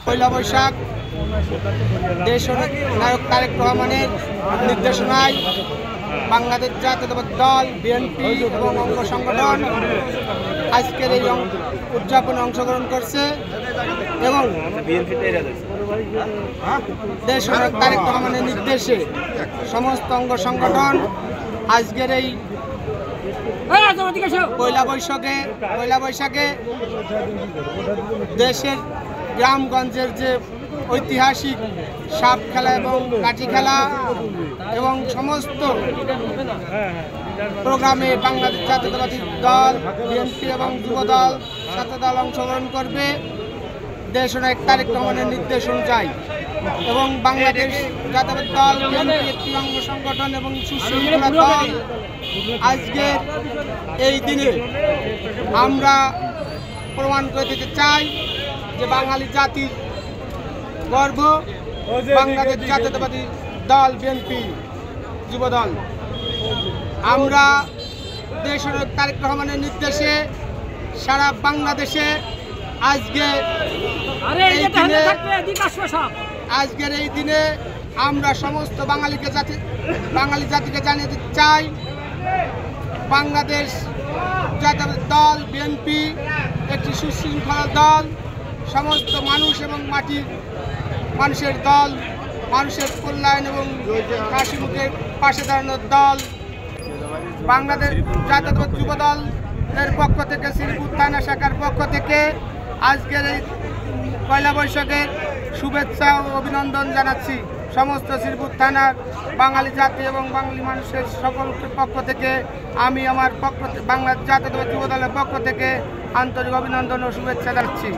পয়লা বৈশাখ দেশ নায়ক তারেক রহমানের নির্দেশনায় বাংলাদেশ জাতীয়তাবাদী দল বিএনপি এবং অঙ্গ সংগঠন আজকের এই উদযাপনে অংশগ্রহণ করছে এবং দেশ নায়ক তারেক রহমানের নির্দেশে সমস্ত অঙ্গ সংগঠন আজকের এই পয়লা বৈশাখে দেশের গ্রামগঞ্জের যে ঐতিহাসিক সাপ খেলা এবং লাঠি খেলা এবং সমস্ত প্রোগ্রামে বাংলাদেশ জাতীয়তাবাদী দল বিএনপি এবং যুবদল ছাত্রদল অংশগ্রহণ করবে দেশ নায়ক তারেক রহমানের নির্দেশ অনুযায়ী। এবং বাংলাদেশ জাতীয়তাবাদী দল বিএনপি একটি অঙ্গ সংগঠন এবং সুশৃঙ্খলা দল আজকের এই দিনে আমরা প্রমাণ করে দিতে চাই যে বাঙালি জাতির গর্ব বাংলাদেশ জাতীয়তাবাদী দল বিএনপি যুবদল। আমরা দেশ নায়ক তারেক রহমানের নির্দেশে সারা বাংলাদেশে আজকের এই দিনে আমরা সমস্ত বাঙালি জাতিকে জানিয়ে দিতে চাই বাংলাদেশ জাতীয়তাবাদী দল বিএনপি একটি সুশৃঙ্খলা দল, সমস্ত মানুষ এবং মানুষের দল, মানুষের কল্যাণ এবং হাসি মুখের পাশে দাঁড়ানোর দল। বাংলাদেশ জাতীয়তাবাদী যুবদলের পক্ষ থেকে শ্রীপুর থানা শাখার পক্ষ থেকে আজকের এই পয়লা বৈশাখের শুভেচ্ছা ও অভিনন্দন জানাচ্ছি সমস্ত শ্রীপুর থানার বাঙালি জাতি এবং বাঙালি মানুষের সকল পক্ষ থেকে। আমি আমার বাংলাদেশ জাতীয়তাবাদী যুবদলের পক্ষ থেকে আন্তরিক অভিনন্দন ও শুভেচ্ছা জানাচ্ছি।